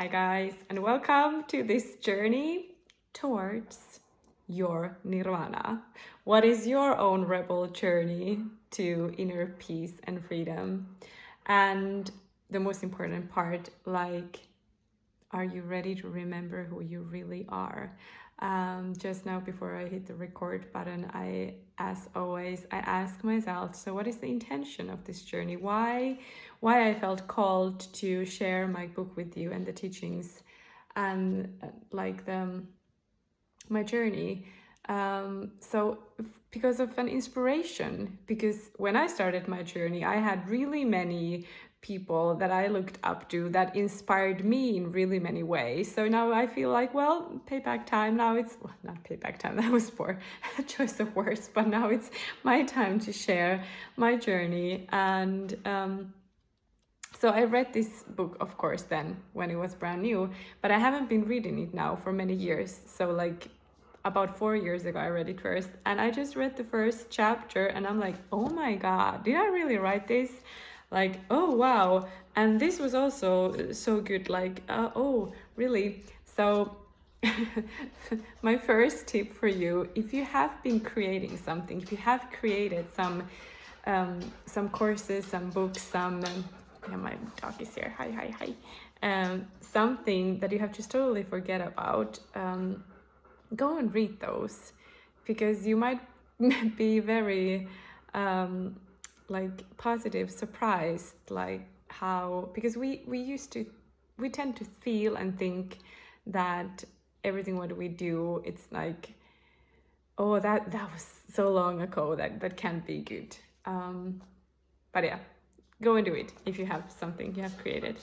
Hi guys, and welcome to this journey towards your nirvana. What is your own rebel journey to inner peace and freedom? And the most important part, are you ready to remember who you really are? Just now before I hit the record button, as always, I ask myself, so what is the intention of this journey? Why I felt called to share my book with you and the teachings and my journey. Because of an inspiration, because when I started my journey, I had really many people that I looked up to that inspired me in really many ways. So now I feel like, well, payback time. Now it's not payback time, that was poor choice of words, but now it's my time to share my journey. And so I read this book, of course, then when it was brand new, but I haven't been reading it now for many years. So about 4 years ago, I read it first, and I just read the first chapter and I'm like, oh my God, did I really write this? Oh wow. And this was also so good, oh really? So my first tip for you, if you have been creating something, if you have created some courses, some books, yeah, my dog is here, hi. Something that you have just totally forget about, go and read those, because you might be very positive surprised, because we tend to feel and think that everything what we do, it's like, oh, that was so long ago, that can't be good. But yeah, go and do it if you have something you have created.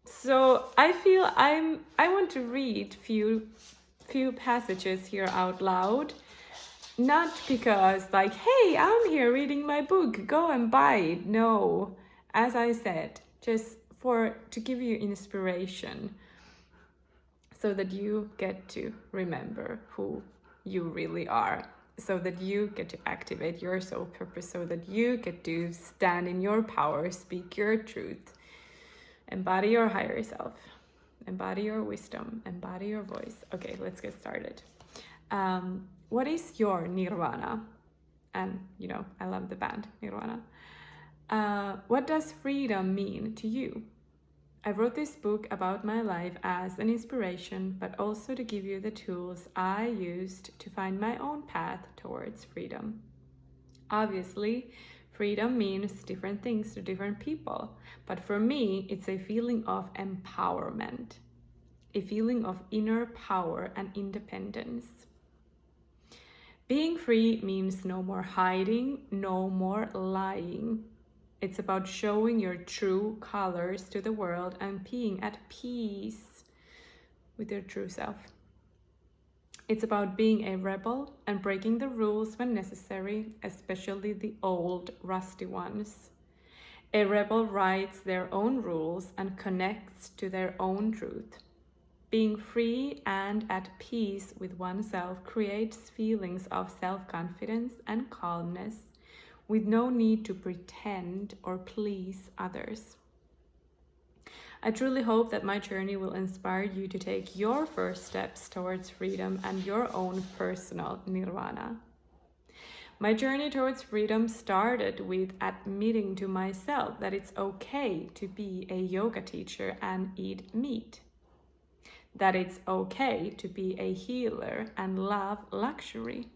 So I feel I want to read few passages here out loud, not because hey, I'm here reading my book, go and buy it. No, as I said, just to give you inspiration, so that you get to remember who you really are, so that you get to activate your soul purpose, so that you get to stand in your power, speak your truth, embody your higher self, embody your wisdom, embody your voice. Okay, let's get started. What is your nirvana? And I love the band Nirvana. What does freedom mean to you? I wrote this book about my life as an inspiration, but also to give you the tools I used to find my own path towards freedom. Obviously, freedom means different things to different people, but for me, it's a feeling of empowerment, a feeling of inner power and independence. Being free means no more hiding, no more lying. It's about showing your true colors to the world and being at peace with your true self. It's about being a rebel and breaking the rules when necessary, especially the old, rusty ones. A rebel writes their own rules and connects to their own truth. Being free and at peace with oneself creates feelings of self-confidence and calmness, with no need to pretend or please others. I truly hope that my journey will inspire you to take your first steps towards freedom and your own personal nirvana. My journey towards freedom started with admitting to myself that it's okay to be a yoga teacher and eat meat. That it's okay to be a healer and love luxury.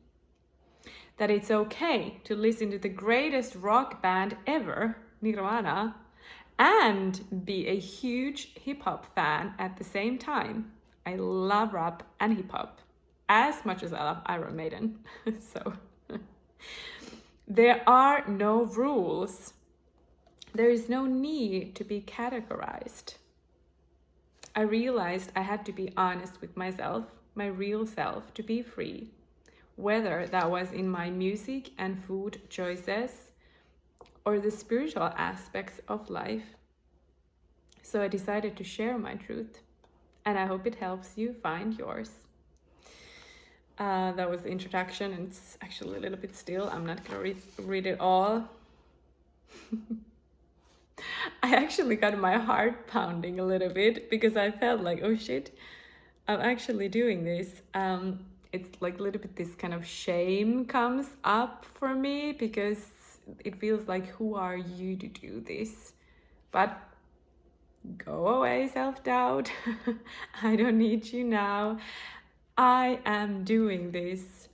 That it's okay to listen to the greatest rock band ever, Nirvana, and be a huge hip-hop fan at the same time. I love rap and hip-hop as much as I love Iron Maiden. So there are no rules. There is no need to be categorized. I realized I had to be honest with myself, my real self, to be free, whether that was in my music and food choices or the spiritual aspects of life. So I decided to share my truth, and I hope it helps you find yours. That was the introduction, and it's actually a little bit still. I'm not gonna read it all. I actually got my heart pounding a little bit because I felt like, oh shit, I'm actually doing this. It's like a little bit this kind of shame comes up for me because it feels like, who are you to do this? But go away, self-doubt. I don't need you now. I am doing this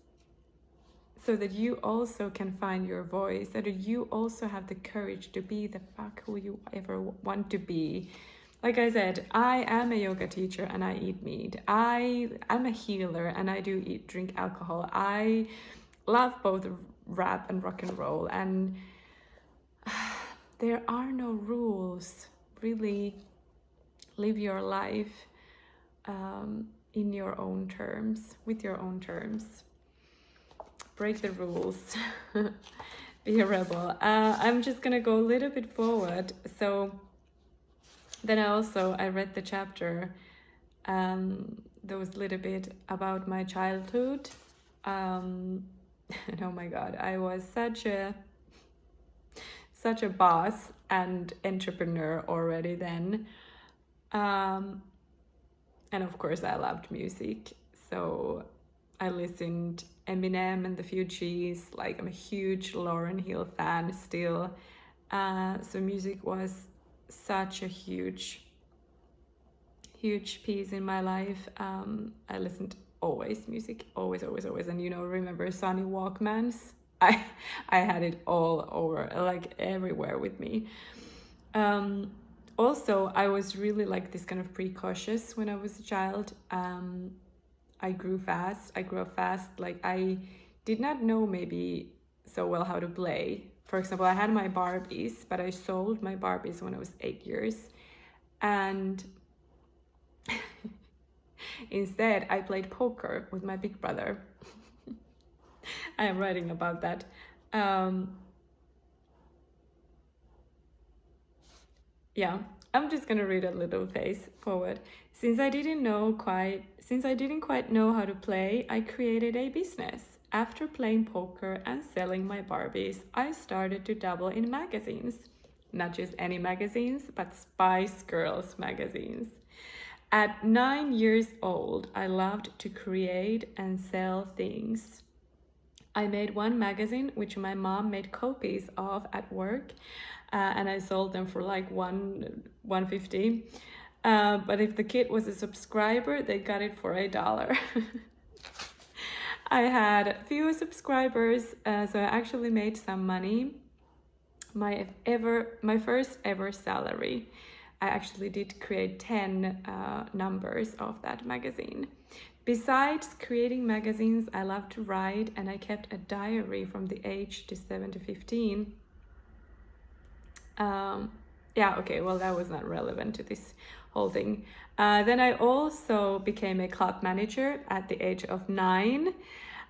so that you also can find your voice, so that you also have the courage to be the fuck who you ever want to be. Like I said, I am a yoga teacher and I eat meat. I'm a healer and I do drink alcohol. I love both rap and rock and roll, and there are no rules. Really live your life in your own terms, with your own terms. Break the rules. Be a rebel. I'm just gonna go a little bit forward. So then I read the chapter that was a little bit about my childhood. And oh my god, I was such a boss and entrepreneur already then. And of course I loved music, so I listened Eminem and the Fugees. Like, I'm a huge Lauryn Hill fan still. So music was such a huge piece in my life. I listened always music, always. And remember Sony Walkmans? I had it all over, like everywhere with me. Also, I was really like this kind of precautious when I was a child. I grew up fast. Like, I did not know maybe so well how to play. For example, I had my Barbies, but I sold my Barbies when I was 8 years. And instead, I played poker with my big brother. I am writing about that. Yeah, I'm just gonna read a little phase forward. Since I didn't quite know how to play, I created a business. After playing poker and selling my Barbies, I started to dabble in magazines. Not just any magazines, but Spice Girls magazines. At 9 years old, I loved to create and sell things. I made one magazine, which my mom made copies of at work, and I sold them for like $1.50. But if the kid was a subscriber, they got it for $1. I had few subscribers, so I actually made some money. My first ever salary, I actually did create 10 numbers of that magazine. Besides creating magazines, I love to write, and I kept a diary from the age to 7 to 15. Yeah, okay, well, that was not relevant to this whole thing. Then I also became a club manager at the age of 9.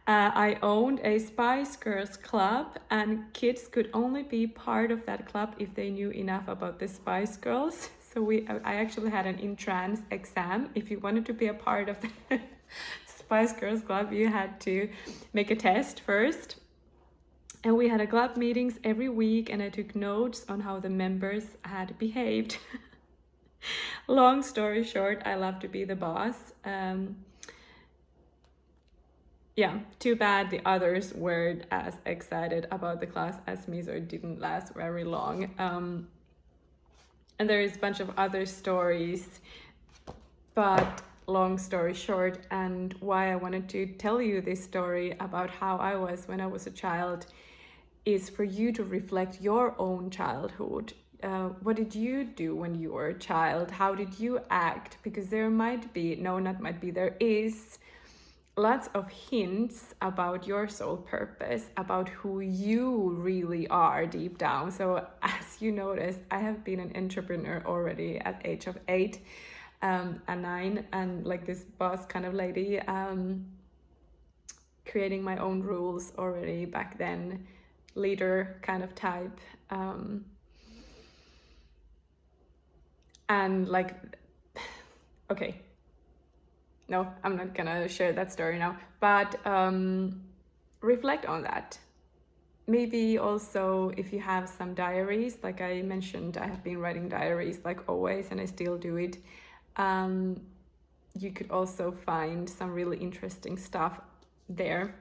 I owned a Spice Girls club, and kids could only be part of that club if they knew enough about the Spice Girls. So I actually had an entrance exam. If you wanted to be a part of the Spice Girls club, you had to make a test first. And we had a club meetings every week, and I took notes on how the members had behaved. Long story short, I love to be the boss. Yeah, too bad the others weren't as excited about the class as me, so it didn't last very long. And there is a bunch of other stories, but long story short, and why I wanted to tell you this story about how I was when I was a child is for you to reflect your own childhood. What did you do when you were a child? How did you act? Because there is lots of hints about your soul purpose, about who you really are deep down. So as you noticed, I have been an entrepreneur already at age of 8 and 9, and like this boss kind of lady, creating my own rules already back then, leader kind of type. And like, okay, no, I'm not gonna share that story now, but reflect on that. maybe also if you have some diaries, like I mentioned, I have been writing diaries like always, and I still do it. You could also find some really interesting stuff there,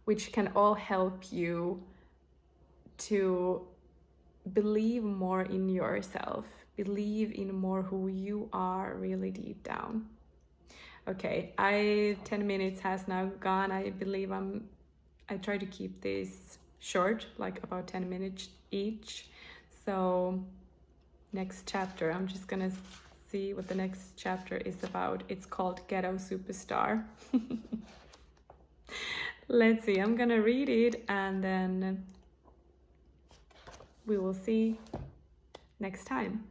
which can all help you to believe more in yourself, believe in more who you are really deep down. Okay, 10 minutes has now gone. I believe I try to keep this short, like about 10 minutes each. So next chapter, I'm just gonna see what the next chapter is about. It's called Ghetto Superstar. Let's see, I'm gonna read it and then we will see next time.